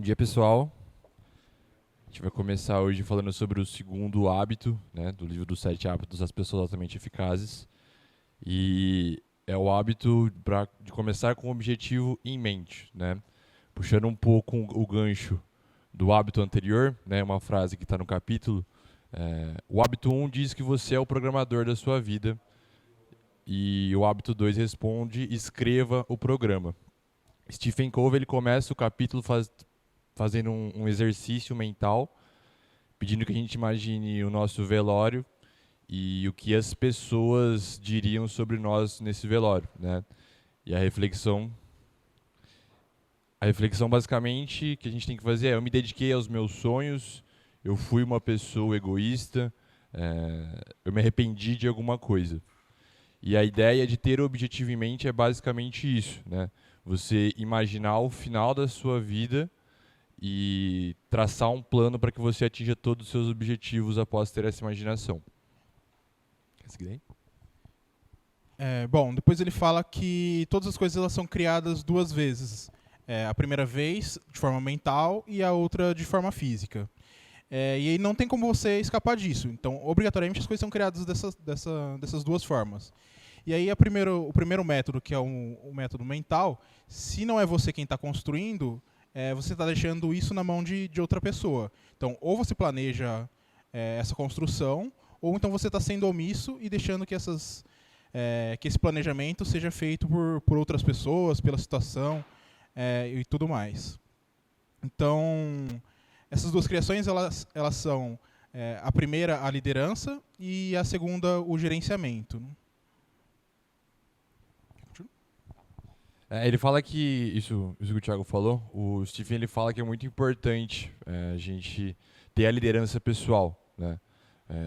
Bom dia, pessoal. A gente vai começar hoje falando sobre o segundo hábito, né, do livro dos 7 hábitos das pessoas altamente eficazes. E é o hábito de começar com o objetivo em mente, né? Puxando um pouco o gancho do hábito anterior, né, uma frase que está no capítulo. O hábito 1 diz que você é o programador da sua vida. E o hábito 2 responde: escreva o programa. Stephen Covey ele começa o capítulo fazendo um exercício mental, pedindo que a gente imagine o nosso velório e o que as pessoas diriam sobre nós nesse velório, né? E a reflexão basicamente que a gente tem que fazer é: eu me dediquei aos meus sonhos, eu fui uma pessoa egoísta, eu me arrependi de alguma coisa. E a ideia de ter o objetivo em mente é basicamente isso, né? Você imaginar o final da sua vida e traçar um plano para que você atinja todos os seus objetivos após ter essa imaginação. Quer seguir aí? Bom, depois ele fala que todas as coisas elas são criadas duas vezes. A primeira vez de forma mental e a outra de forma física. E aí não tem como você escapar disso. Então, obrigatoriamente, as coisas são criadas dessas duas formas. E aí o primeiro método, que é o método mental, se não é você quem está construindo, você está deixando isso na mão de outra pessoa. Então, ou você planeja essa construção, ou então você está sendo omisso e deixando que esse planejamento seja feito por outras pessoas, pela situação e tudo mais. Então, essas duas criações elas são a primeira a liderança e a segunda o gerenciamento. Ele fala que, isso que o Thiago falou, o Stephen ele fala que é muito importante a gente ter a liderança pessoal, né?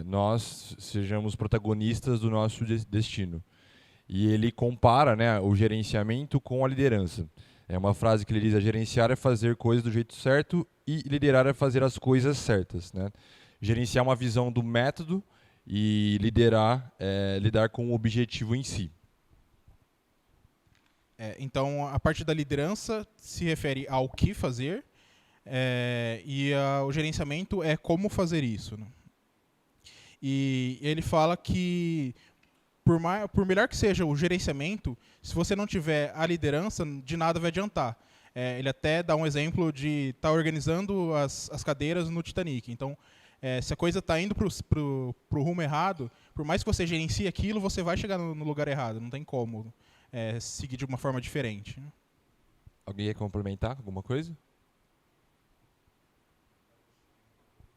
Nós sejamos protagonistas do nosso destino. E ele compara, né, o gerenciamento com a liderança. É uma frase que ele diz: a gerenciar é fazer coisas do jeito certo e liderar é fazer as coisas certas, né? Gerenciar é uma visão do método e liderar é lidar com o objetivo em si. Então, a parte da liderança se refere ao que fazer e o gerenciamento é como fazer isso, né? E ele fala que, por melhor que seja o gerenciamento, se você não tiver a liderança, de nada vai adiantar. Ele até dá um exemplo de estar organizando as cadeiras no Titanic. Então, se a coisa está indo para o rumo errado, por mais que você gerencie aquilo, você vai chegar no lugar errado. Não tem como seguir de uma forma diferente. Alguém quer complementar alguma coisa?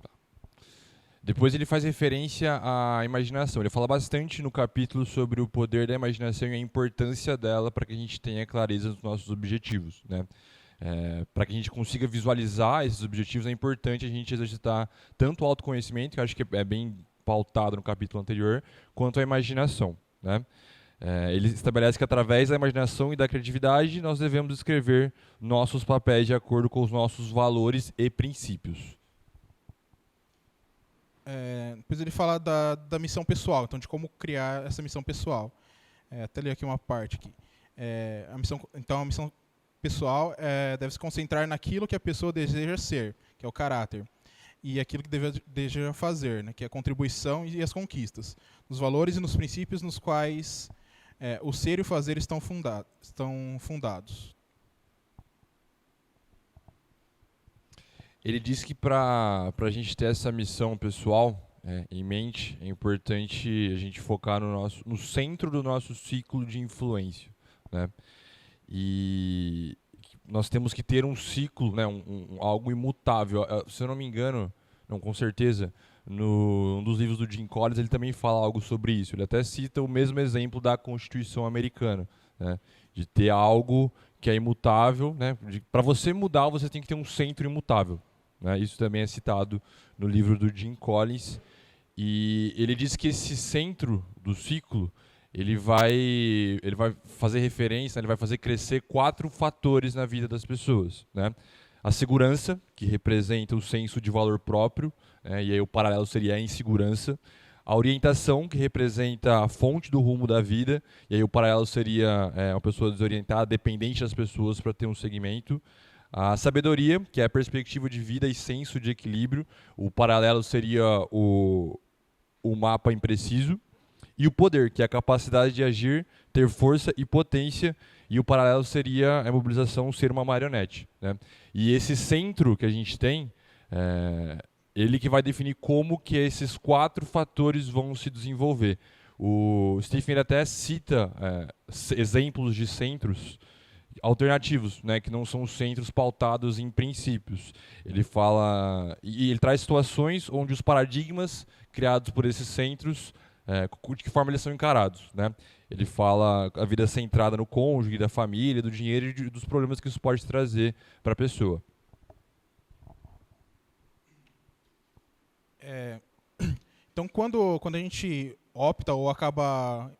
Tá. Depois ele faz referência à imaginação. Ele fala bastante no capítulo sobre o poder da imaginação e a importância dela para que a gente tenha clareza dos nossos objetivos, né? Para que a gente consiga visualizar esses objetivos, é importante a gente exercitar tanto o autoconhecimento, que eu acho que é bem pautado no capítulo anterior, quanto a imaginação, né? Ele estabelece que através da imaginação e da criatividade nós devemos escrever nossos papéis de acordo com os nossos valores e princípios. Depois ele fala da missão pessoal, então de como criar essa missão pessoal. Até ler aqui uma parte aqui. A missão pessoal deve se concentrar naquilo que a pessoa deseja ser, que é o caráter, e aquilo que deseja fazer, né, que é a contribuição e as conquistas, nos valores e nos princípios nos quais o ser e o fazer estão fundados. Ele diz que para a gente ter essa missão pessoal em mente, é importante a gente focar no centro do nosso ciclo de influência, né? E nós temos que ter um ciclo, né, algo imutável. Se eu não me engano, não, com certeza, um dos livros do Jim Collins ele também fala algo sobre isso. Ele até cita o mesmo exemplo da Constituição americana, né, de ter algo que é imutável, né? Para você mudar, você tem que ter um centro imutável, né? Isso também é citado no livro do Jim Collins. E ele diz que esse centro do ciclo ele vai fazer referência, ele vai fazer crescer 4 fatores na vida das pessoas, né? A segurança, que representa o senso de valor próprio, e aí o paralelo seria a insegurança. A orientação, que representa a fonte do rumo da vida, e aí o paralelo seria uma pessoa desorientada, dependente das pessoas para ter um segmento. A sabedoria, que é a perspectiva de vida e senso de equilíbrio. O paralelo seria o mapa impreciso. E o poder, que é a capacidade de agir, ter força e potência. E o paralelo seria a mobilização ser uma marionete, né? E esse centro que a gente tem, ele que vai definir como que esses 4 fatores vão se desenvolver. O Stephen ele até cita exemplos de centros alternativos, né, que não são centros pautados em princípios. Ele fala e ele traz situações onde os paradigmas criados por esses centros, de que forma eles são encarados, né? Ele fala a vida centrada no cônjuge, da família, do dinheiro e dos problemas que isso pode trazer para a pessoa. Então, quando a gente opta ou acaba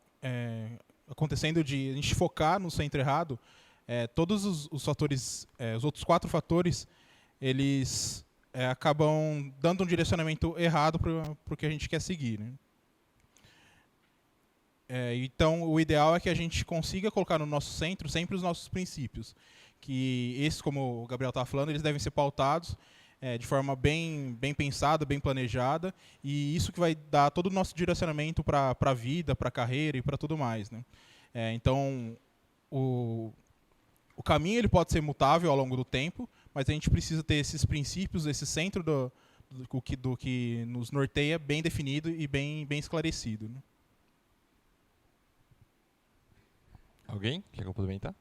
acontecendo de a gente focar no centro errado, todos os fatores, os outros 4 fatores, eles acabam dando um direcionamento errado para o que a gente quer seguir, né? Então, o ideal é que a gente consiga colocar no nosso centro sempre os nossos princípios, que esses, como o Gabriel estava falando, eles devem ser pautados de forma bem pensada, bem planejada, e isso que vai dar todo o nosso direcionamento para a vida, para a carreira e para tudo mais, né? Então, o caminho ele pode ser mutável ao longo do tempo, mas a gente precisa ter esses princípios, esse centro do que nos norteia bem definido e bem esclarecido, né? Alguém quer complementar?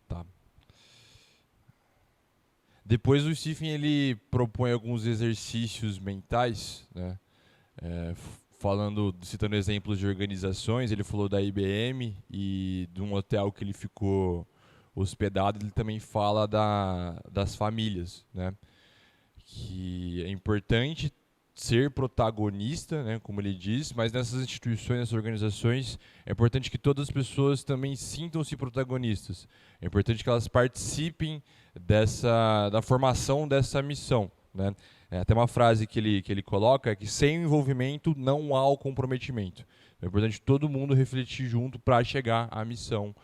Tá. Depois o Stephen ele propõe alguns exercícios mentais, né? Citando exemplos de organizações, ele falou da IBM e de um hotel que ele ficou hospedado. Ele também fala das famílias, né? Que é importante ser protagonista, né, como ele diz, mas nessas instituições, nessas organizações, é importante que todas as pessoas também sintam-se protagonistas. É importante que elas participem da formação dessa missão, né? Até uma frase que ele coloca é que sem o envolvimento não há o comprometimento. É importante todo mundo refletir junto para chegar à missão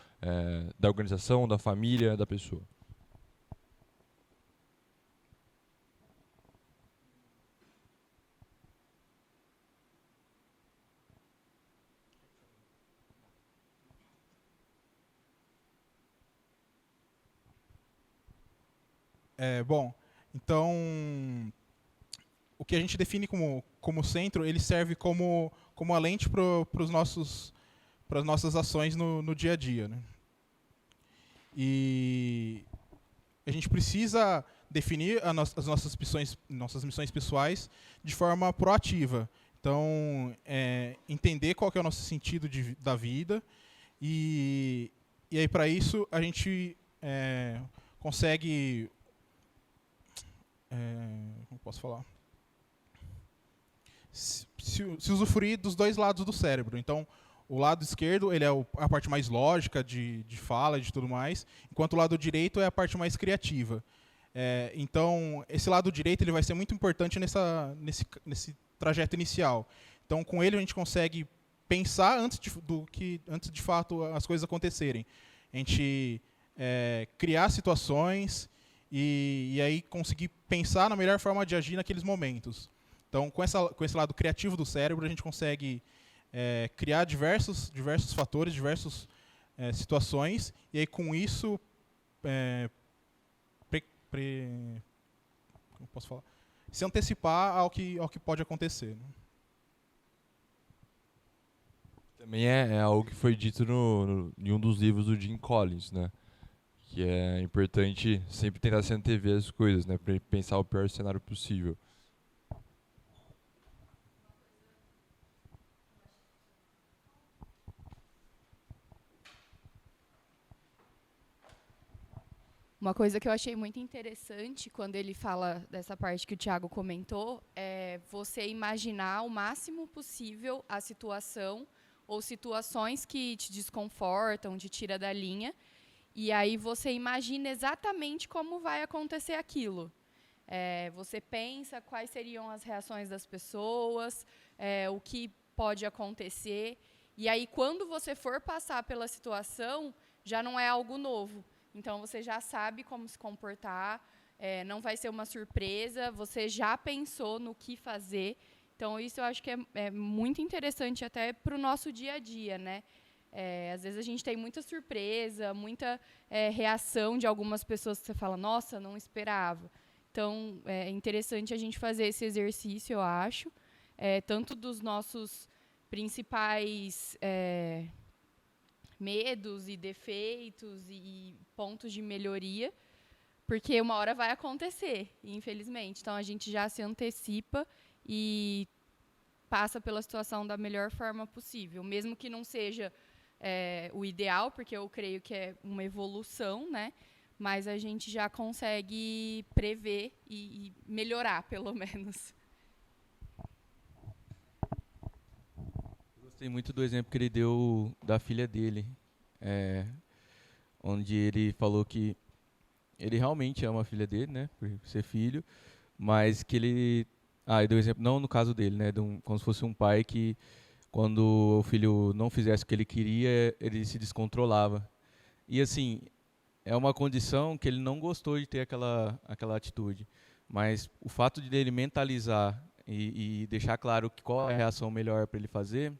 da organização, da família, da pessoa. Bom, então o que a gente define como centro, ele serve como a lente para as nossas ações no dia a dia, né? E a gente precisa definir as nossas missões pessoais de forma proativa. Então, entender qual que é o nosso sentido da vida e aí para isso a gente consegue, como posso falar? Se usufruir dos 2 lados do cérebro. Então, o lado esquerdo ele é a parte mais lógica de fala e de tudo mais, enquanto o lado direito é a parte mais criativa. Então, esse lado direito ele vai ser muito importante nesse trajeto inicial. Então, com ele a gente consegue pensar antes de fato as coisas acontecerem. A gente criar situações e aí conseguir pensar na melhor forma de agir naqueles momentos. Então, com esse lado criativo do cérebro, a gente consegue criar diversos fatores, diversas situações, e aí com isso, como posso falar? Se antecipar ao que pode acontecer, né? Também é algo que foi dito em um dos livros do Jim Collins, né? Que é importante sempre tentar se antever as coisas, né? Para pensar o pior cenário possível. Uma coisa que eu achei muito interessante quando ele fala dessa parte que o Thiago comentou é você imaginar o máximo possível a situação ou situações que te desconfortam, te tira da linha, e aí você imagina exatamente como vai acontecer aquilo. Você pensa quais seriam as reações das pessoas, o que pode acontecer, e aí quando você for passar pela situação, já não é algo novo. Então, você já sabe como se comportar, não vai ser uma surpresa, você já pensou no que fazer. Então, isso eu acho que é muito interessante até para o nosso dia a dia, né? Às vezes a gente tem muita surpresa, muita reação de algumas pessoas que você fala, nossa, não esperava. Então, é interessante a gente fazer esse exercício, eu acho, tanto dos nossos principais medos e defeitos e pontos de melhoria, porque uma hora vai acontecer, infelizmente. Então, a gente já se antecipa e passa pela situação da melhor forma possível, mesmo que não seja o ideal, porque eu creio que é uma evolução, né? Mas a gente já consegue prever e melhorar, pelo menos. Gostei muito do exemplo que ele deu da filha dele, onde ele falou que ele realmente ama a filha dele, né, por ser filho, mas que ele... ele deu exemplo, não no caso dele, né, como se fosse um pai que, quando o filho não fizesse o que ele queria, ele se descontrolava. E, assim, é uma condição que ele não gostou de ter aquela atitude. Mas o fato de ele mentalizar e deixar claro qual é a reação melhor para ele fazer,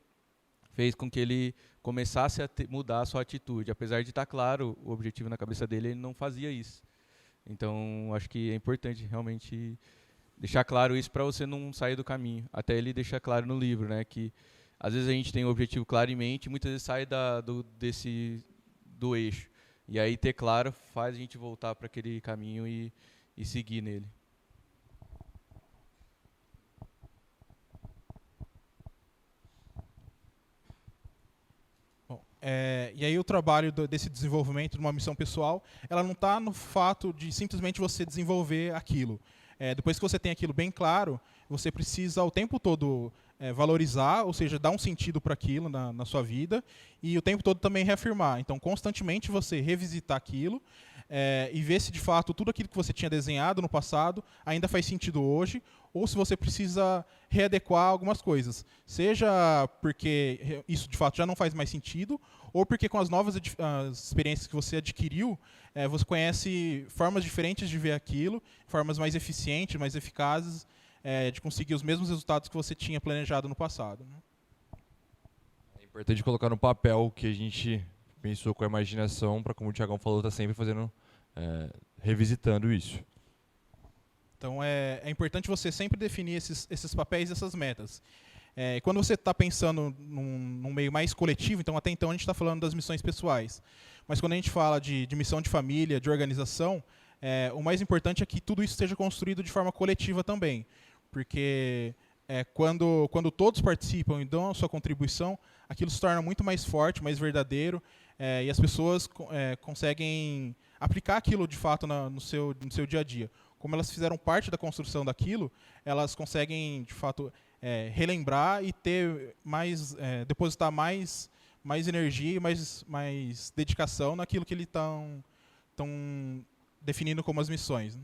fez com que ele começasse a mudar a sua atitude. Apesar de estar claro o objetivo na cabeça dele, ele não fazia isso. Então, acho que é importante realmente deixar claro isso para você não sair do caminho. Até ele deixa claro no livro, né, que às vezes a gente tem um objetivo claro em mente e muitas vezes sai do eixo. E aí ter claro faz a gente voltar para aquele caminho e seguir nele. Bom, e aí o trabalho desse desenvolvimento de uma missão pessoal, ela não está no fato de simplesmente você desenvolver aquilo. Depois que você tem aquilo bem claro, você precisa o tempo todo valorizar, ou seja, dar um sentido para aquilo na sua vida, e o tempo todo também reafirmar. Então, constantemente você revisitar aquilo e ver se de fato tudo aquilo que você tinha desenhado no passado ainda faz sentido hoje, ou se você precisa readequar algumas coisas. Seja porque isso de fato já não faz mais sentido, ou porque com as novas as experiências que você adquiriu, você conhece formas diferentes de ver aquilo, formas mais eficientes, mais eficazes, de conseguir os mesmos resultados que você tinha planejado no passado, né? É importante colocar no papel o que a gente pensou com a imaginação, para, como o Thiagão falou, estar sempre fazendo, revisitando isso. Então, é importante você sempre definir esses papéis e essas metas. Quando você está pensando num meio mais coletivo, então até então a gente está falando das missões pessoais. Mas quando a gente fala de missão de família, de organização, o mais importante é que tudo isso seja construído de forma coletiva também. Porque quando todos participam e dão a sua contribuição, aquilo se torna muito mais forte, mais verdadeiro, e as pessoas conseguem aplicar aquilo de fato no seu dia a dia. Como elas fizeram parte da construção daquilo, elas conseguem de fato relembrar e ter depositar mais energia e mais dedicação naquilo que eles estão definindo como as missões, né?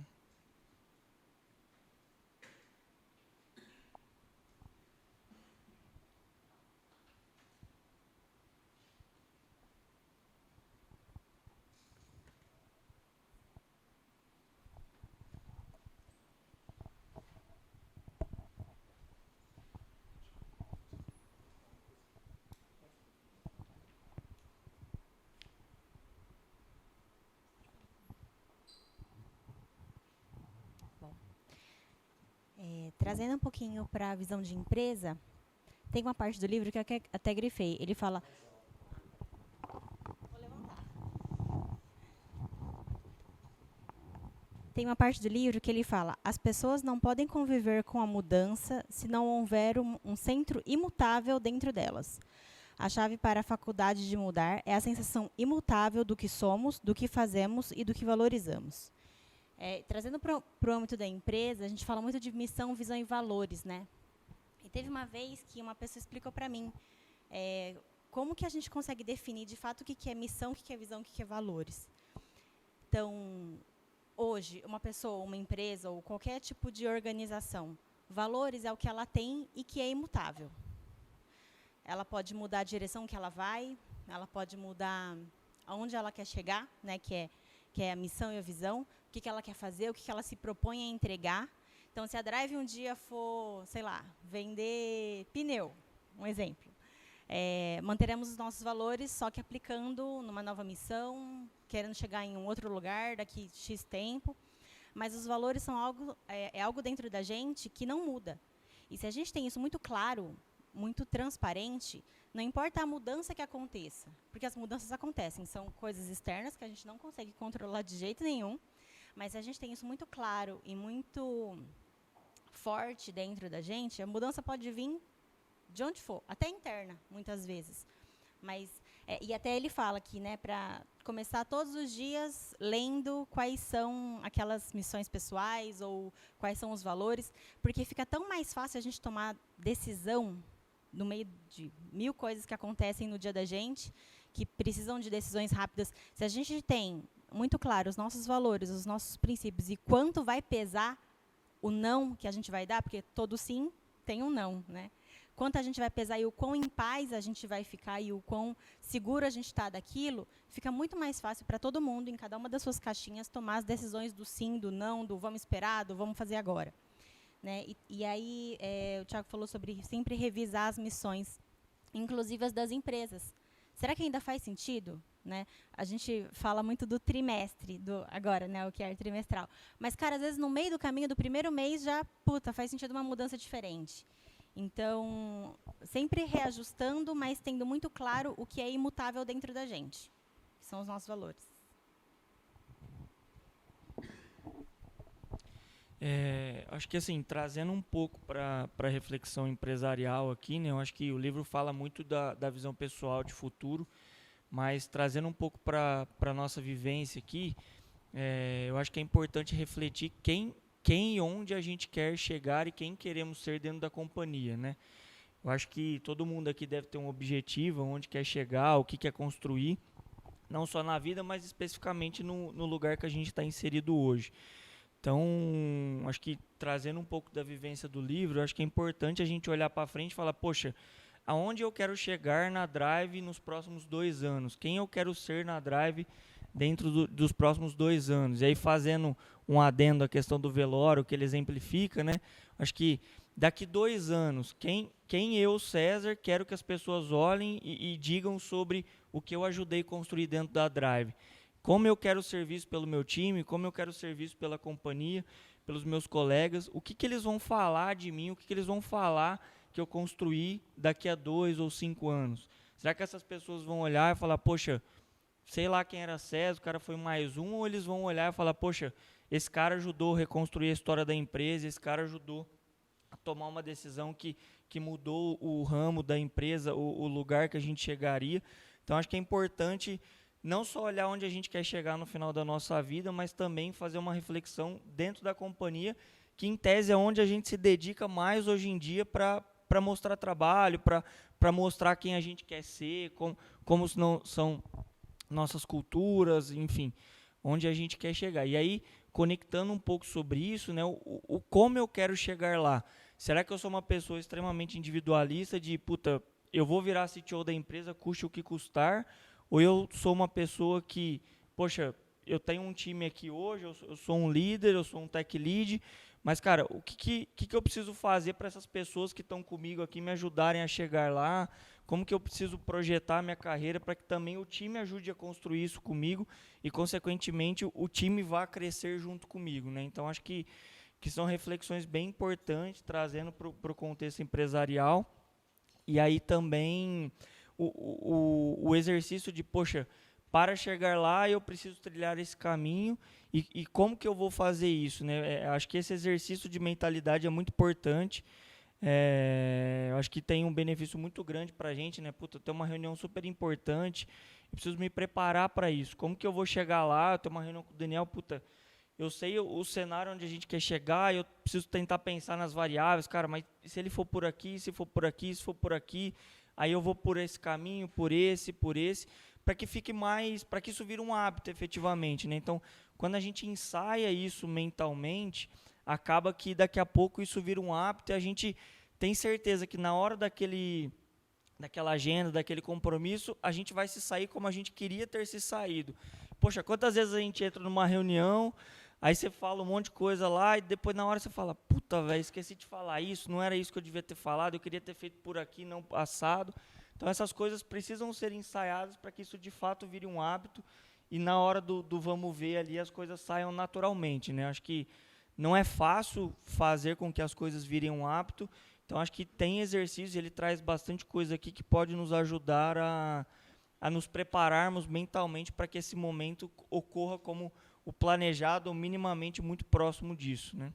Trazendo um pouquinho para a visão de empresa, tem uma parte do livro que eu até grifei. Ele fala... Vou levantar. Tem uma parte do livro que ele fala: as pessoas não podem conviver com a mudança se não houver um centro imutável dentro delas. A chave para a faculdade de mudar é a sensação imutável do que somos, do que fazemos e do que valorizamos. Trazendo para o âmbito da empresa, a gente fala muito de missão, visão e valores, né? E teve uma vez que uma pessoa explicou para mim como que a gente consegue definir, de fato, o que é missão, o que é visão, o que é valores. Então, hoje, uma pessoa, uma empresa ou qualquer tipo de organização, valores é o que ela tem e que é imutável. Ela pode mudar a direção que ela vai, ela pode mudar aonde ela quer chegar, né, que é a missão e a visão, o que ela quer fazer, o que ela se propõe a entregar. Então, se a Drive um dia for, sei lá, vender pneu, um exemplo, manteremos os nossos valores, só que aplicando numa nova missão, querendo chegar em um outro lugar daqui X tempo. Mas os valores são algo dentro da gente que não muda. E se a gente tem isso muito claro, muito transparente, não importa a mudança que aconteça, porque as mudanças acontecem, são coisas externas que a gente não consegue controlar de jeito nenhum, mas se a gente tem isso muito claro e muito forte dentro da gente, a mudança pode vir de onde for, até interna, muitas vezes. Mas, e até ele fala aqui, né, para começar todos os dias lendo quais são aquelas missões pessoais ou quais são os valores, porque fica tão mais fácil a gente tomar decisão no meio de 1000 coisas que acontecem no dia da gente, que precisam de decisões rápidas. Se a gente tem muito claro os nossos valores, os nossos princípios e quanto vai pesar o não que a gente vai dar, porque todo sim tem um não, né? Quanto a gente vai pesar e o quão em paz a gente vai ficar e o quão seguro a gente está daquilo, fica muito mais fácil para todo mundo, em cada uma das suas caixinhas, tomar as decisões do sim, do não, do vamos esperar, do vamos fazer agora. Né? E aí, o Thiago falou sobre sempre revisar as missões, inclusive as das empresas. Será que ainda faz sentido? Né? A gente fala muito do trimestre, agora, né, o que é trimestral. Mas, cara, às vezes no meio do caminho do primeiro mês já, faz sentido uma mudança diferente. Então, sempre reajustando, mas tendo muito claro o que é imutável dentro da gente, que são os nossos valores. Acho que, assim, trazendo um pouco para a reflexão empresarial aqui, né, eu acho que o livro fala muito da visão pessoal de futuro, mas trazendo um pouco para a nossa vivência aqui, eu acho que é importante refletir quem e onde a gente quer chegar e quem queremos ser dentro da companhia, né? Eu acho que todo mundo aqui deve ter um objetivo, onde quer chegar, o que quer construir, não só na vida, mas especificamente no lugar que a gente está inserido hoje. Então, acho que trazendo um pouco da vivência do livro, acho que é importante a gente olhar para frente e falar, poxa, aonde eu quero chegar na Drive nos próximos 2 anos? Quem eu quero ser na Drive dentro dos próximos 2 anos? E aí, fazendo um adendo à questão do velório, que ele exemplifica, né? Acho que daqui 2 anos, quem eu, César, quero que as pessoas olhem e digam sobre o que eu ajudei a construir dentro da Drive. Como eu quero ser visto pelo meu time, como eu quero ser visto pela companhia, pelos meus colegas, o que eles vão falar de mim, o que eles vão falar que eu construí daqui a 2 ou 5 anos. Será que essas pessoas vão olhar e falar, poxa, sei lá quem era César, o cara foi mais um, ou eles vão olhar e falar, poxa, esse cara ajudou a reconstruir a história da empresa, esse cara ajudou a tomar uma decisão que mudou o ramo da empresa, o lugar que a gente chegaria. Então, acho que é importante não só olhar onde a gente quer chegar no final da nossa vida, mas também fazer uma reflexão dentro da companhia, que em tese é onde a gente se dedica mais hoje em dia para mostrar trabalho, para mostrar quem a gente quer ser, como são nossas culturas, enfim, onde a gente quer chegar. E aí, conectando um pouco sobre isso, né, o como eu quero chegar lá. Será que eu sou uma pessoa extremamente individualista de, eu vou virar CTO da empresa, custe o que custar, ou eu sou uma pessoa que, poxa, eu tenho um time aqui hoje, eu sou um líder, eu sou um tech lead, mas, cara, o que eu preciso fazer para essas pessoas que estão comigo aqui me ajudarem a chegar lá? Como que eu preciso projetar minha carreira para que também o time ajude a construir isso comigo e, consequentemente, o time vá crescer junto comigo, né? Então, acho que são reflexões bem importantes, trazendo para o contexto empresarial. E aí também o exercício de, poxa, para chegar lá eu preciso trilhar esse caminho e como que eu vou fazer isso, né? Acho que esse exercício de mentalidade é muito importante. Eu acho que tem um benefício muito grande para a gente, né? Eu tenho uma reunião super importante, eu preciso me preparar para isso. Como que eu vou chegar lá? Eu tenho uma reunião com o Daniel, eu sei o cenário onde a gente quer chegar, eu preciso tentar pensar nas variáveis, cara, mas se ele for por aqui, se for por aqui, se for por aqui, aí eu vou por esse caminho, por esse, para que fique mais, para que isso vire um hábito efetivamente, né? Então, quando a gente ensaia isso mentalmente, acaba que daqui a pouco isso vira um hábito e a gente tem certeza que na hora daquela agenda, daquele compromisso, a gente vai se sair como a gente queria ter se saído. Poxa, quantas vezes a gente entra numa reunião, aí você fala um monte de coisa lá e depois na hora você fala, puta, velho, esqueci de falar isso, não era isso que eu devia ter falado, eu queria ter feito por aqui, não assado. Então essas coisas precisam ser ensaiadas para que isso de fato vire um hábito e na hora do vamos ver ali as coisas saiam naturalmente, né? Acho que não é fácil fazer com que as coisas virem um hábito, então acho que tem exercícios, ele traz bastante coisa aqui que pode nos ajudar a nos prepararmos mentalmente para que esse momento ocorra como o planejado ou minimamente muito próximo disso, né?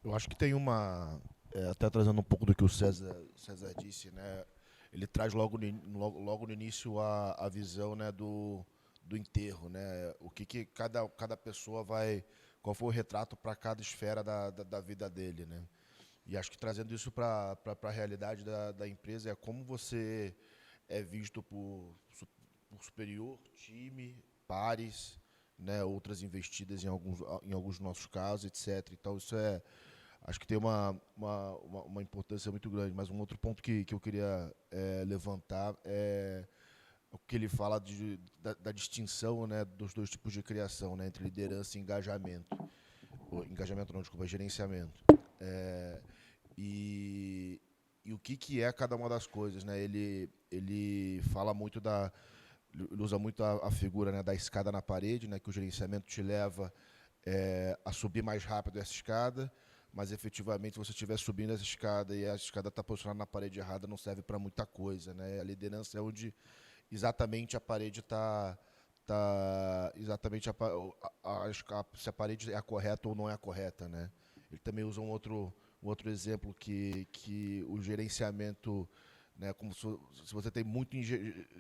Eu acho que tem até trazendo um pouco do que o César disse, né? Ele traz logo no início a visão, né, do enterro, né? O que cada pessoa qual foi o retrato para cada esfera da vida dele, né? E acho que trazendo isso para a realidade da empresa é como você é visto por superior, time, pares, né, outras investidas em alguns dos nossos casos, etc. Então isso acho que tem uma importância muito grande. Mas um outro ponto que eu queria levantar é o que ele fala da distinção, né, dos dois tipos de criação, né, entre liderança e engajamento. Engajamento não, desculpa, gerenciamento. E o que é cada uma das coisas, né? Ele fala muito ele usa muito a figura, né, da escada na parede, né, que o gerenciamento te leva a subir mais rápido essa escada, mas efetivamente se você estiver subindo essa escada e a escada está posicionada na parede errada, não serve para muita coisa, né? A liderança é onde exatamente a parede está exatamente se a parede é a correta ou não é a correta, né? Ele também usa um outro exemplo que o gerenciamento, né, como se você tem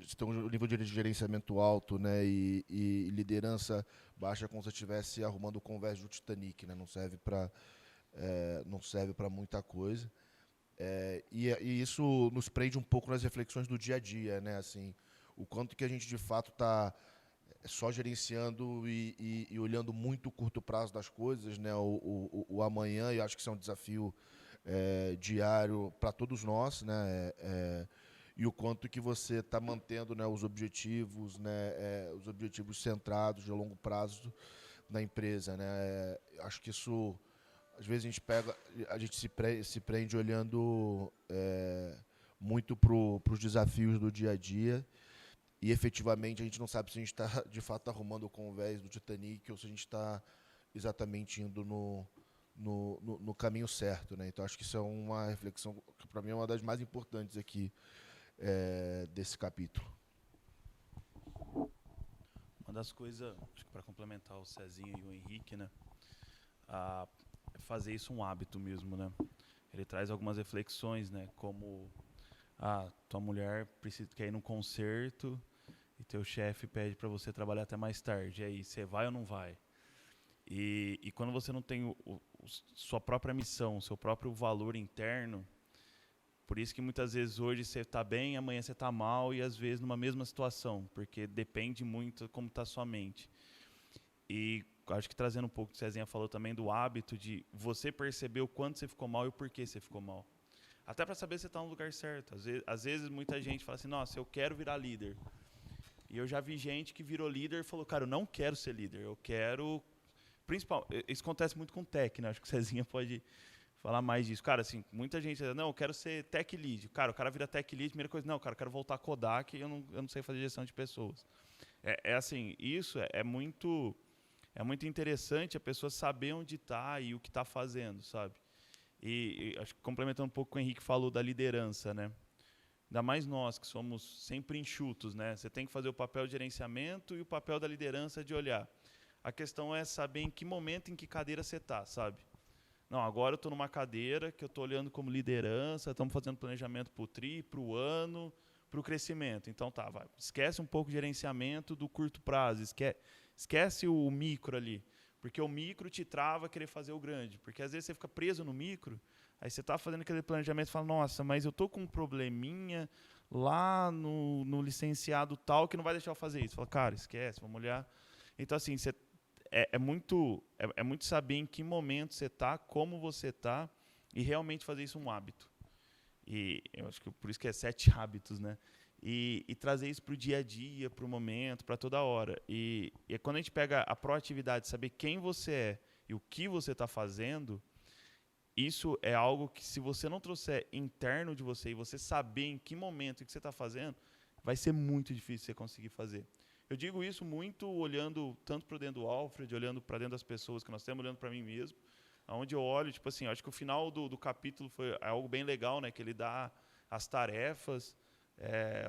se tem um nível de gerenciamento alto, né, e liderança baixa, como se você estivesse arrumando o convés do Titanic, né? Não serve para muita coisa. E isso nos prende um pouco nas reflexões do dia a dia, né? Assim, o quanto que a gente de fato está só gerenciando e olhando muito o curto prazo das coisas, né? O amanhã, e acho que isso é um desafio diário para todos nós, né? E o quanto que você está mantendo, né, os objetivos, né, os objetivos centrados de longo prazo na empresa, né? Acho que isso, às vezes a gente se prende olhando muito para os desafios do dia a dia. E, efetivamente, a gente não sabe se a gente está, de fato, arrumando o convés do Titanic ou se a gente está exatamente indo no caminho certo, né? Então, acho que isso é uma reflexão que, para mim, é uma das mais importantes aqui desse capítulo. Uma das coisas, acho que para complementar o Cezinha e o Henrique, né? É fazer isso um hábito mesmo, né? Ele traz algumas reflexões, né? Como tua mulher quer ir num concerto e teu chefe pede para você trabalhar até mais tarde. E aí, você vai ou não vai? E quando você não tem sua própria missão, seu próprio valor interno, por isso que muitas vezes hoje você está bem, amanhã você está mal, e às vezes numa mesma situação, porque depende muito como está a sua mente. E acho que trazendo um pouco o que o Cezinha falou também do hábito de você perceber o quanto você ficou mal e o porquê você ficou mal. Até para saber se você está no lugar certo. Às vezes muita gente fala assim, nossa, eu quero virar líder. E eu já vi gente que virou líder e falou, cara, eu não quero ser líder, eu quero... Isso acontece muito com tech, né? Acho que o Cezinha pode falar mais disso. Cara, assim, muita gente diz, não, eu quero ser tech lead. Cara, o cara vira tech lead, primeira coisa, não, cara, eu quero voltar a codar, que eu não sei fazer gestão de pessoas. Assim, isso é muito interessante a pessoa saber onde está e o que está fazendo, sabe? E acho que complementando um pouco o que o Henrique falou da liderança, né? Ainda mais nós, que somos sempre enxutos, né? Você tem que fazer o papel de gerenciamento e o papel da liderança de olhar. A questão é saber em que momento, em que cadeira você está, sabe? Não, agora eu estou numa cadeira que eu estou olhando como liderança, estamos fazendo planejamento para o TRI, para o ano, para o crescimento. Então tá, vai. Esquece um pouco o gerenciamento do curto prazo, esquece o micro ali. Porque o micro te trava a querer fazer o grande. Porque às vezes você fica preso no micro, aí você está fazendo aquele planejamento e fala, nossa, mas eu estou com um probleminha lá no licenciado tal que não vai deixar eu fazer isso. Fala, cara, esquece, vamos olhar. Então, assim, é muito saber em que momento você está, como você está, e realmente fazer isso um hábito. E eu acho que por isso que é 7 hábitos, né? E trazer isso para o dia a dia, para o momento, para toda hora. E quando a gente pega a proatividade, saber quem você é e o que você está fazendo, isso é algo que, se você não trouxer interno de você e você saber em que momento que você está fazendo, vai ser muito difícil você conseguir fazer. Eu digo isso muito olhando tanto para dentro do Alfred, olhando para dentro das pessoas que nós temos, olhando para mim mesmo, onde eu olho, tipo assim, acho que o final do capítulo foi algo bem legal, né? Que ele dá as tarefas.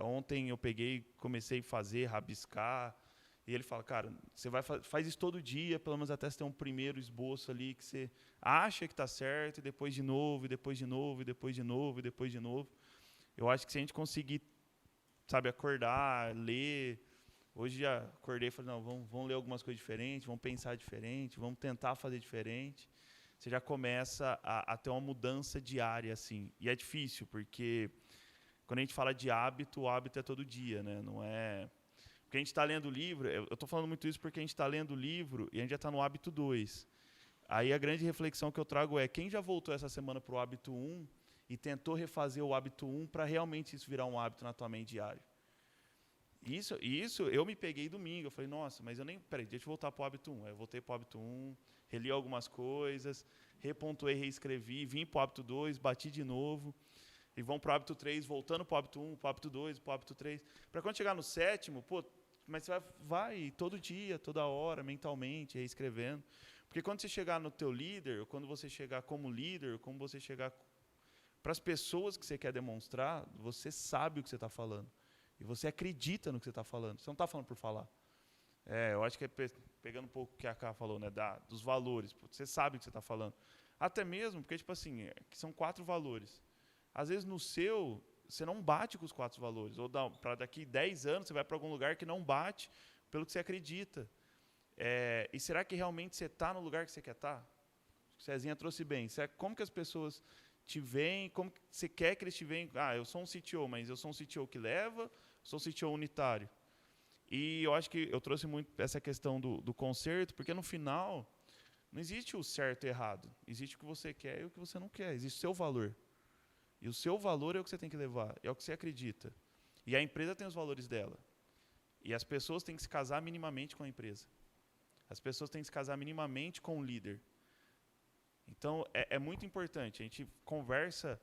Ontem eu comecei a fazer, rabiscar, e ele fala, cara, você faz isso todo dia, pelo menos até você ter um primeiro esboço ali que você acha que está certo, e depois de novo, e depois de novo, e depois de novo, e depois de novo. Eu acho que se a gente conseguir, sabe, acordar, ler. Hoje já acordei e falei, não, vamos ler algumas coisas diferentes, vamos pensar diferente, vamos tentar fazer diferente. Você já começa a ter uma mudança diária, assim. E é difícil, porque quando a gente fala de hábito, o hábito é todo dia, né? Não é... Porque a gente está lendo o livro, eu estou falando muito isso porque a gente está lendo o livro e a gente já está no hábito 2. Aí a grande reflexão que eu trago é, quem já voltou essa semana para o hábito 1 e tentou refazer o hábito 1 para realmente isso virar um hábito na tua mente diário? Isso eu me peguei domingo, eu falei, nossa, mas eu nem... Peraí, deixa eu voltar para o hábito 1. Eu voltei para o hábito 1, reli algumas coisas, repontuei, reescrevi, vim para o hábito 2, bati de novo, e vão para o hábito 3, voltando para o hábito 1, para o hábito 2, para o hábito 3. Para quando chegar no 7º, mas você vai todo dia, toda hora, mentalmente, reescrevendo. Porque quando você chegar no teu líder, ou quando você chegar como líder, ou como você chegar para as pessoas que você quer demonstrar, você sabe o que você está falando. E você acredita no que você está falando. Você não está falando por falar. Eu acho que pegando um pouco o que a Ká falou, né, dos valores. Você sabe o que você está falando. Até mesmo porque, tipo assim, que são 4 valores. Às vezes, você não bate com os 4 valores. Ou para daqui 10 anos, você vai para algum lugar que não bate pelo que você acredita. E será que realmente você está no lugar que você quer estar? O Cezinha trouxe bem. Como que as pessoas te veem? Como que você quer que eles te veem? Eu sou um CTO, mas eu sou um CTO que leva, sou um CTO unitário. E eu acho que eu trouxe muito essa questão do conserto, porque no final, não existe o certo e errado. Existe o que você quer e o que você não quer. Existe o seu valor. E o seu valor é o que você tem que levar, é o que você acredita. E a empresa tem os valores dela. E as pessoas têm que se casar minimamente com a empresa. As pessoas têm que se casar minimamente com o líder. Então, é muito importante. A gente conversa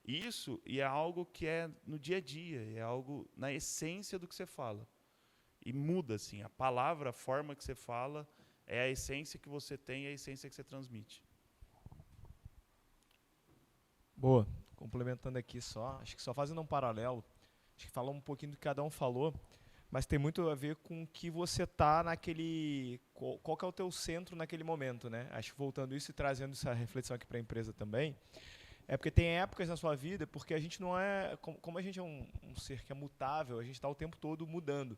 isso e é algo que é no dia a dia, é algo na essência do que você fala. E muda, assim. A palavra, a forma que você fala, é a essência que você tem e a essência que você transmite. Boa. Complementando aqui acho que só fazendo um paralelo, acho que falar um pouquinho do que cada um falou, mas tem muito a ver com o que você está naquele... Qual que é o teu centro naquele momento, né? Acho que voltando isso e trazendo essa reflexão aqui para a empresa também, é porque tem épocas na sua vida, porque a gente não é... Como a gente é um ser que é mutável, a gente está o tempo todo mudando.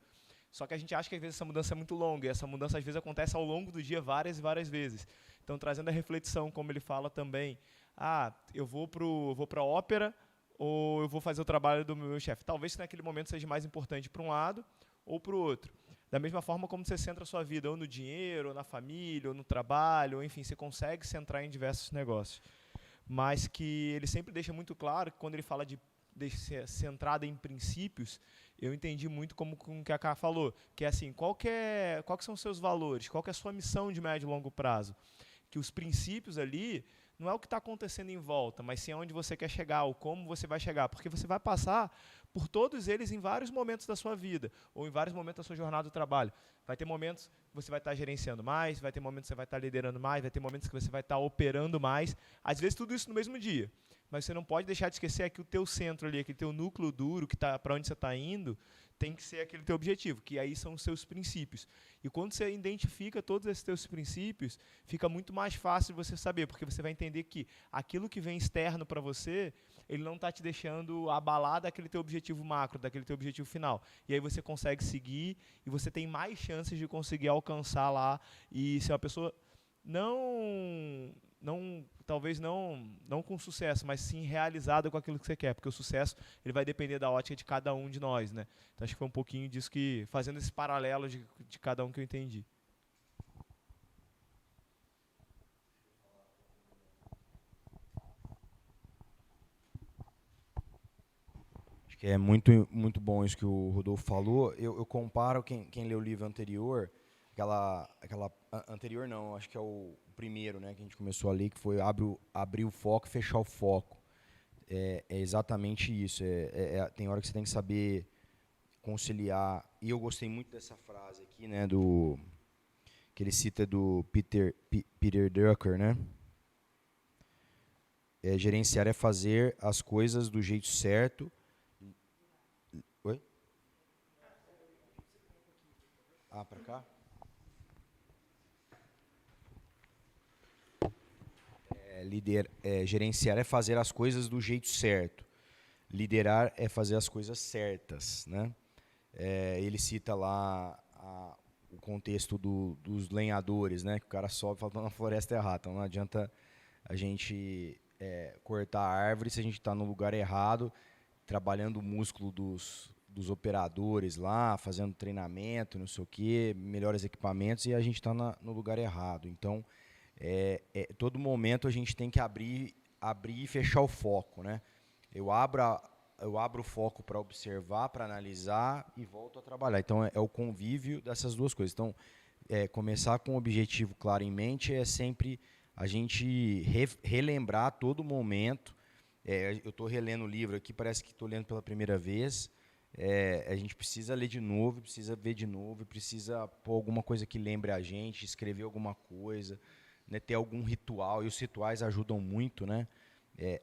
Só que a gente acha que às vezes essa mudança é muito longa, e essa mudança às vezes acontece ao longo do dia várias e várias vezes. Então, trazendo a reflexão, como ele fala também, eu vou para a ópera ou eu vou fazer o trabalho do meu chefe. Talvez naquele momento seja mais importante para um lado ou para o outro. Da mesma forma como você centra a sua vida ou no dinheiro, ou na família, ou no trabalho, ou enfim, você consegue centrar em diversos negócios. Mas que ele sempre deixa muito claro que quando ele fala de ser centrada em princípios, eu entendi muito como o que a Ká falou, que é assim, qual que são os seus valores, qual que é a sua missão de médio e longo prazo. Que os princípios ali não é o que está acontecendo em volta, mas sim aonde você quer chegar, ou como você vai chegar, porque você vai passar por todos eles em vários momentos da sua vida, ou em vários momentos da sua jornada do trabalho. Vai ter momentos que você vai estar gerenciando mais, vai ter momentos que você vai estar liderando mais, vai ter momentos que você vai estar operando mais, às vezes tudo isso no mesmo dia. Mas você não pode deixar de esquecer que o teu centro ali, aquele teu núcleo duro, que tá, para onde você está indo, tem que ser aquele teu objetivo, que aí são os seus princípios. E quando você identifica todos esses teus princípios, fica muito mais fácil de você saber, porque você vai entender que aquilo que vem externo para você, ele não está te deixando abalar daquele teu objetivo macro, daquele teu objetivo final. E aí você consegue seguir e você tem mais chances de conseguir alcançar lá e ser uma pessoa talvez não com sucesso, mas sim realizada com aquilo que você quer, porque o sucesso ele vai depender da ótica de cada um de nós, né? Então acho que foi um pouquinho disso que, fazendo esse paralelo de cada um que eu entendi. Acho que é muito, muito bom isso que o Rodolfo falou. Eu comparo quem leu o livro anterior, anterior não, acho que é o primeiro, né, que a gente começou a ler, que foi abrir o foco e fechar o foco. É exatamente isso. Tem hora que você tem que saber conciliar. E eu gostei muito dessa frase aqui, né, que ele cita do Peter Drucker, né? Gerenciar é fazer as coisas do jeito certo. Oi? Para cá? Gerenciar é fazer as coisas do jeito certo. Liderar é fazer as coisas certas, né? Ele cita lá o contexto dos lenhadores, né? Que o cara sobe e fala, na floresta errada. Então não adianta a gente cortar a árvore se a gente está no lugar errado, trabalhando o músculo dos operadores lá, fazendo treinamento, não sei o quê, melhores equipamentos, e a gente está no lugar errado. Então, todo momento a gente tem que abrir e fechar o foco, né? Eu abro o foco para observar, para analisar e volto a trabalhar. Então, é o convívio dessas duas coisas. Então, começar com um objetivo claro em mente é sempre a gente relembrar a todo momento. Eu estou relendo o livro aqui, parece que estou lendo pela primeira vez. A gente precisa ler de novo, precisa ver de novo, precisa pôr alguma coisa que lembre a gente, escrever alguma coisa, né, ter algum ritual. E os rituais ajudam muito, né?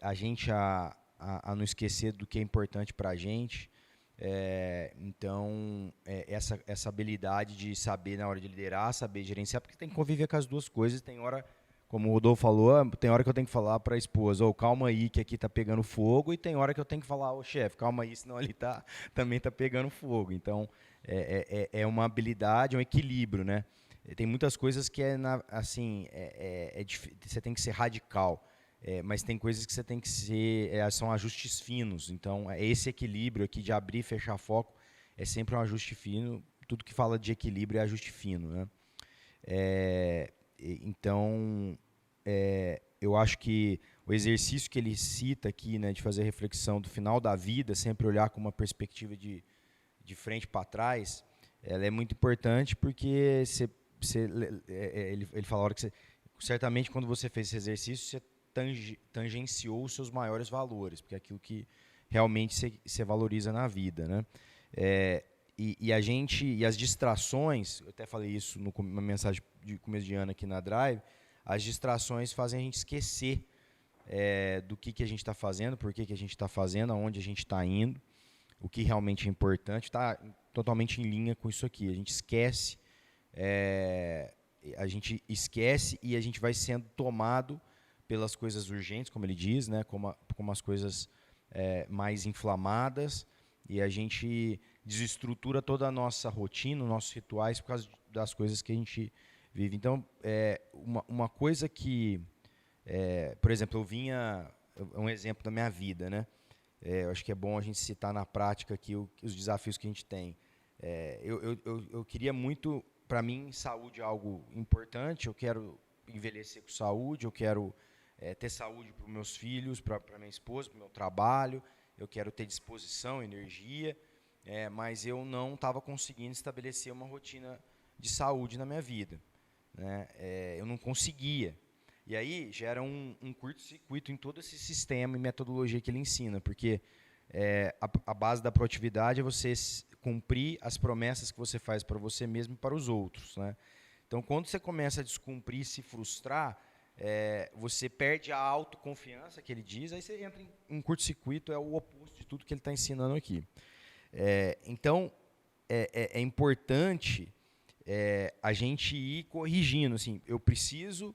A gente a não esquecer do que é importante para a gente. Então, essa habilidade de saber na hora de liderar, saber gerenciar, porque tem que conviver com as duas coisas. Tem hora, como o Rodolfo falou, tem hora que eu tenho que falar para a esposa, calma aí que aqui está pegando fogo, e tem hora que eu tenho que falar, chefe, calma aí, senão ali também está pegando fogo. Então, é uma habilidade, é um equilíbrio, né? Tem muitas coisas que você tem que ser radical, mas tem coisas que você tem que ser, são ajustes finos. Então, esse equilíbrio aqui de abrir e fechar foco é sempre um ajuste fino. Tudo que fala de equilíbrio é ajuste fino, né? Então, eu acho que o exercício que ele cita aqui, né, de fazer reflexão do final da vida, sempre olhar com uma perspectiva de frente para trás, ela é muito importante, porque ele fala a hora que certamente quando você fez esse exercício, você tangenciou os seus maiores valores, porque é aquilo que realmente você valoriza na vida, né? E as distrações, eu até falei isso numa mensagem de começo de ano aqui na Drive, as distrações fazem a gente esquecer do que a gente está fazendo, por que a gente está fazendo, aonde a gente está indo, o que realmente é importante, está totalmente em linha com isso aqui. A gente esquece, e a gente vai sendo tomado pelas coisas urgentes, como ele diz, né, como as coisas mais inflamadas, e a gente desestrutura toda a nossa rotina, nossos rituais, por causa das coisas que a gente vive. Então, uma coisa que, por exemplo, um exemplo da minha vida, né? Eu acho que é bom a gente citar na prática aqui os desafios que a gente tem. Eu queria muito, para mim, saúde é algo importante. Eu quero envelhecer com saúde, eu quero ter saúde para os meus filhos, para minha esposa, para o meu trabalho. Eu quero ter disposição, energia, mas eu não estava conseguindo estabelecer uma rotina de saúde na minha vida, né? Eu não conseguia. E aí gera um curto-circuito em todo esse sistema e metodologia que ele ensina, porque a base da proatividade é você cumprir as promessas que você faz para você mesmo e para os outros, né? Então, quando você começa a descumprir e se frustrar, você perde a autoconfiança, que ele diz, aí você entra em um curto-circuito, é o oposto de tudo que ele está ensinando aqui. Então, é importante a gente ir corrigindo. Assim, eu preciso,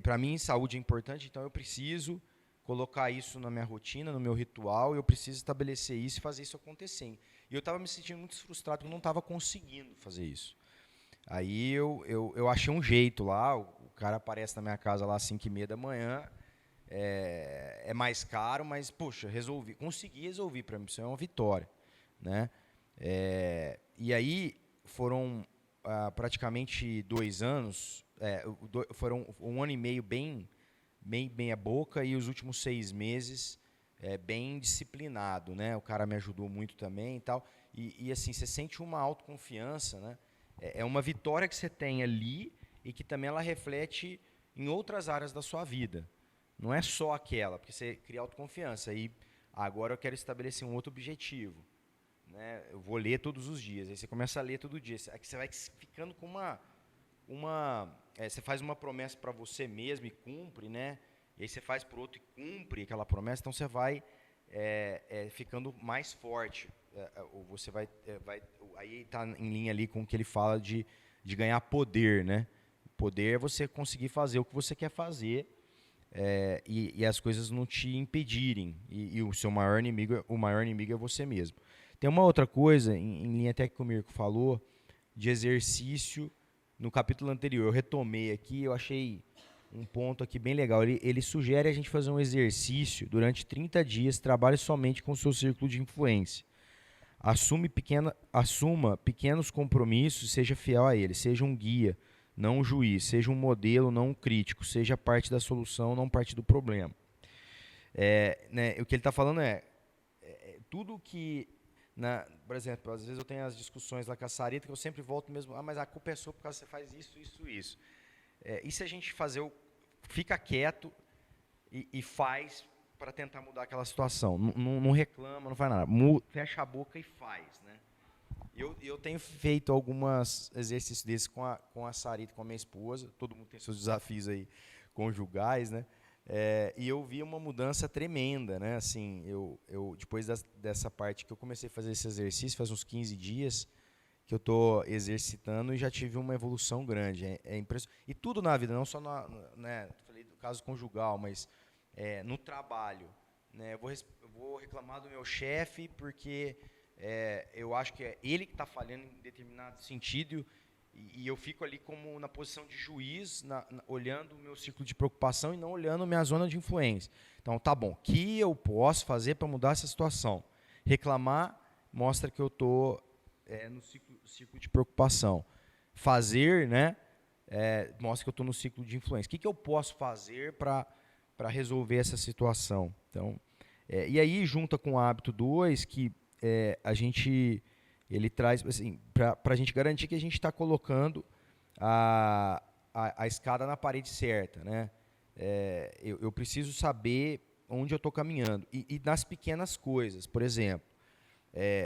para mim, saúde é importante, então eu preciso colocar isso na minha rotina, no meu ritual, eu preciso estabelecer isso e fazer isso acontecer. E eu estava me sentindo muito frustrado, porque eu não estava conseguindo fazer isso. Aí eu achei um jeito lá, o cara aparece na minha casa lá às 5h30 da manhã, é mais caro, mas, poxa, consegui resolver, para mim isso é uma vitória, né? E aí foram praticamente 2 anos, foram 1 ano e meio bem a boca, e os últimos 6 meses bem disciplinado, né? O cara me ajudou muito também e tal. E assim, você sente uma autoconfiança, né? É uma vitória que você tem ali e que também ela reflete em outras áreas da sua vida. Não é só aquela, porque você cria autoconfiança. E agora eu quero estabelecer um outro objetivo, né? Eu vou ler todos os dias. Aí você começa a ler todo dia. Aí você vai ficando com você faz uma promessa para você mesmo e cumpre, né? E aí você faz para o outro e cumpre aquela promessa. Então você vai ficando mais forte. Ou você aí está em linha ali com o que ele fala de ganhar poder, né? Poder é você conseguir fazer o que você quer fazer e as coisas não te impedirem. E o seu maior inimigo é você mesmo. Tem uma outra coisa, em linha até que o Mirko falou, de exercício no capítulo anterior. Eu retomei aqui, eu achei um ponto aqui bem legal. Ele sugere a gente fazer um exercício durante 30 dias, trabalhe somente com o seu círculo de influência. Assuma pequenos compromissos, seja fiel a eles, seja um guia, não um juiz, seja um modelo, não um crítico, seja parte da solução, não parte do problema. O que ele está falando tudo que, por exemplo, às vezes eu tenho as discussões lá com a Sarita, que eu sempre volto mesmo, mas a culpa é sua por causa que você faz isso. E se a gente fica quieto e faz para tentar mudar aquela situação? Não reclama, não faz nada. Fecha a boca e faz, né? Eu tenho feito alguns exercícios desses com a Sarita, com a minha esposa. Todo mundo tem seus desafios aí conjugais, né? E eu vi uma mudança tremenda, né? Assim, eu depois dessa parte que eu comecei a fazer esse exercício, faz uns 15 dias que eu estou exercitando e já tive uma evolução grande. É impressionante. E tudo na vida, não só falei do caso conjugal, mas no trabalho, né? Eu vou reclamar do meu chefe porque eu acho que é ele que está falhando em determinado sentido e eu fico ali como na posição de juiz, olhando o meu ciclo de preocupação e não olhando a minha zona de influência. Então, tá bom, o que eu posso fazer para mudar essa situação? Reclamar mostra que eu estou no ciclo de preocupação. Fazer, né, mostra que eu estou no ciclo de influência. O que eu posso fazer para resolver essa situação? Então, e aí junta com o hábito 2, que ele traz, assim, para a gente garantir que a gente está colocando a escada na parede certa, né? Eu preciso saber onde eu estou caminhando. E nas pequenas coisas, por exemplo,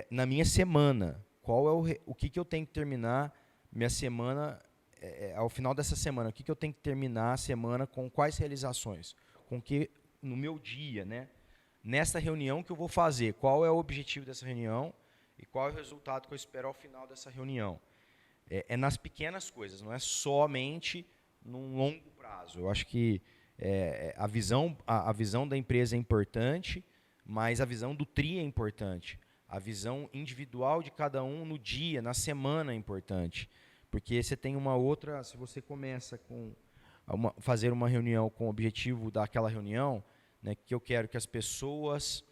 na minha semana, o que eu tenho que terminar minha semana, ao final dessa semana, o que eu tenho que terminar a semana com quais realizações? Com que no meu dia, né? Nessa reunião que eu vou fazer, qual é o objetivo dessa reunião e qual é o resultado que eu espero ao final dessa reunião. Nas pequenas coisas, não é somente num longo prazo. Eu acho que a visão da empresa é importante, mas a visão do TRI é importante. A visão individual de cada um no dia, na semana é importante. Porque você tem uma outra, se você começa fazer uma reunião com o objetivo daquela reunião, né, que eu quero que as pessoas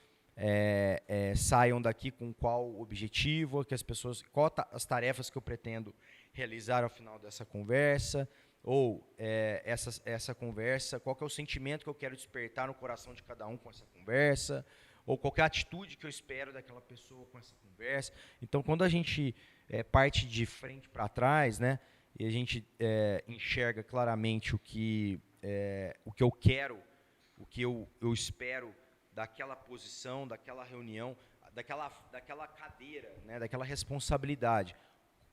saiam daqui com qual objetivo, qual as tarefas que eu pretendo realizar ao final dessa conversa, ou essa conversa, qual que é o sentimento que eu quero despertar no coração de cada um com essa conversa, ou qualquer atitude que eu espero daquela pessoa com essa conversa. Então, quando a gente parte de frente para trás, né, e a gente enxerga claramente o que eu quero, o que eu espero daquela posição, daquela reunião, daquela cadeira, né, daquela responsabilidade.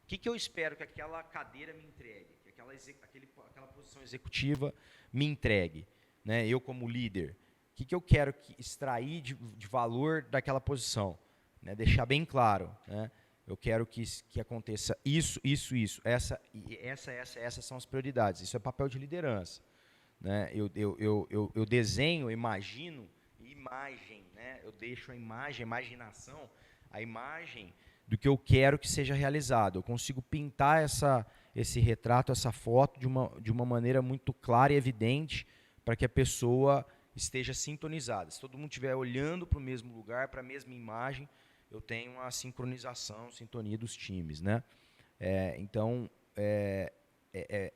O que eu espero que aquela cadeira me entregue, que aquela posição executiva me entregue, né, eu como líder. O que eu quero extrair de valor daquela posição, né, deixar bem claro, né, eu quero que aconteça isso. Essas são as prioridades. Isso é papel de liderança. Né? Eu desenho, imagino, imagem, né? Eu deixo a imaginação, a imagem do que eu quero que seja realizado. Eu consigo pintar esse retrato, essa foto de uma maneira muito clara e evidente para que a pessoa esteja sintonizada. Se todo mundo estiver olhando para o mesmo lugar, para a mesma imagem, eu tenho uma sincronização, sintonia dos times, né? Então,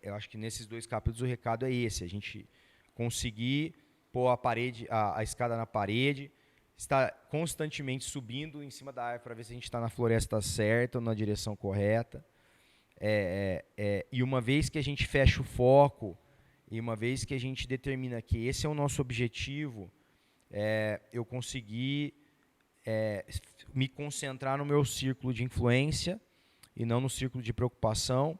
eu acho que nesses 2 capítulos o recado é esse: a gente conseguir pôr a escada na parede, está constantemente subindo em cima da árvore para ver se a gente está na floresta certa ou na direção correta. E uma vez que a gente fecha o foco, e uma vez que a gente determina que esse é o nosso objetivo, eu consegui me concentrar no meu círculo de influência e não no círculo de preocupação,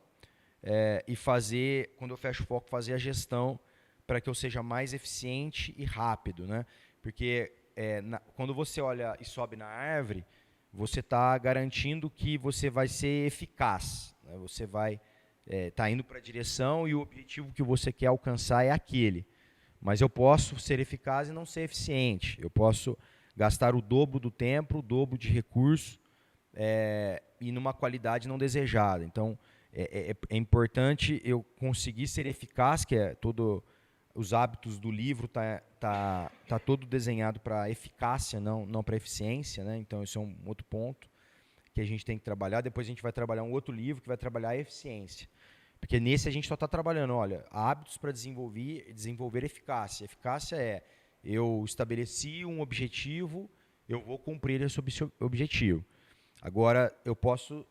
e fazer, quando eu fecho o foco, fazer a gestão para que eu seja mais eficiente e rápido, né? Porque quando você olha e sobe na árvore, você está garantindo que você vai ser eficaz, né? Você vai tá indo para a direção e o objetivo que você quer alcançar é aquele. Mas eu posso ser eficaz e não ser eficiente. Eu posso gastar o dobro do tempo, o dobro de recursos, e numa qualidade não desejada. Então, é importante eu conseguir ser eficaz, que os hábitos do livro tá todo desenhado para eficácia, não para eficiência, né? Então, isso é um outro ponto que a gente tem que trabalhar. Depois a gente vai trabalhar um outro livro que vai trabalhar a eficiência. Porque nesse a gente só está trabalhando, olha, hábitos para desenvolver eficácia. Eficácia eu estabeleci um objetivo, eu vou cumprir esse objetivo. Agora, eu posso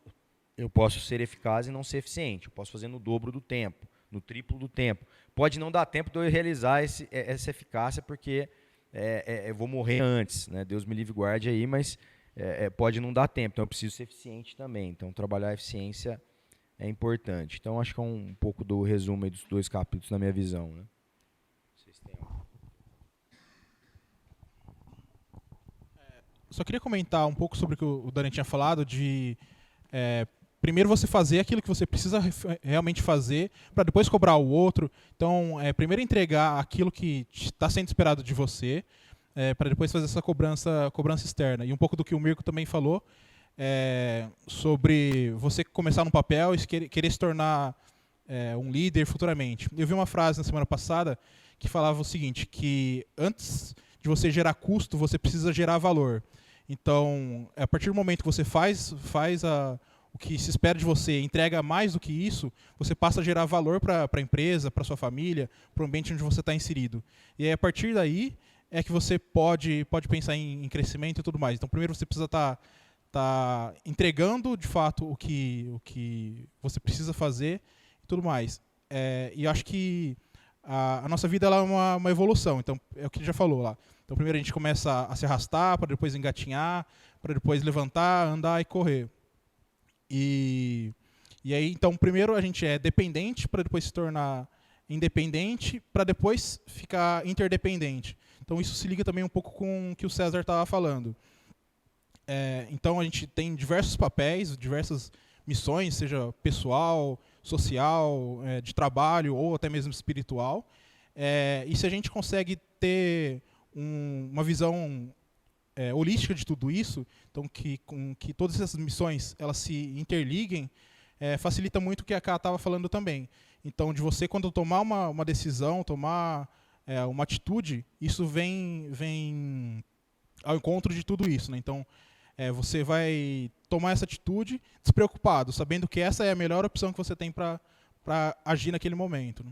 ser eficaz e não ser eficiente. Eu posso fazer no dobro do tempo, no triplo do tempo. Pode não dar tempo de eu realizar essa eficácia, porque eu vou morrer antes, né? Deus me livre e guarde aí, mas pode não dar tempo. Então, eu preciso ser eficiente também. Então, trabalhar a eficiência é importante. Então, acho que é um pouco do resumo aí dos 2 capítulos na minha visão, né? Vocês têm Só queria comentar um pouco sobre o que o Dani tinha falado, de primeiro você fazer aquilo que você precisa realmente fazer, para depois cobrar o outro. Então, primeiro entregar aquilo que está sendo esperado de você, para depois fazer essa cobrança externa. E um pouco do que o Mirko também falou, sobre você começar no papel e querer se tornar um líder futuramente. Eu vi uma frase na semana passada que falava o seguinte, que antes de você gerar custo, você precisa gerar valor. Então, a partir do momento que você faz o que se espera de você, entrega mais do que isso, você passa a gerar valor para a empresa, para a sua família, para o ambiente onde você está inserido. E aí, a partir daí é que você pode pensar em crescimento e tudo mais. Então, primeiro você precisa estar entregando, de fato, o que você precisa fazer e tudo mais. E acho que a nossa vida ela é uma evolução. Então, é o que ele já falou lá. Então, primeiro a gente começa a se arrastar, para depois engatinhar, para depois levantar, andar e correr. E aí, então, primeiro a gente é dependente, para depois se tornar independente, para depois ficar interdependente. Então, isso se liga também um pouco com o que o César estava falando. Então, a gente tem diversos papéis, diversas missões, seja pessoal, social, de trabalho ou até mesmo espiritual. E se a gente consegue ter uma visão holística de tudo isso, então que todas essas missões elas se interliguem, facilita muito o que a Ká estava falando também. Então, de você, quando tomar uma decisão, tomar uma atitude, isso vem ao encontro de tudo isso, né? Então, você vai tomar essa atitude despreocupado, sabendo que essa é a melhor opção que você tem para agir naquele momento, né?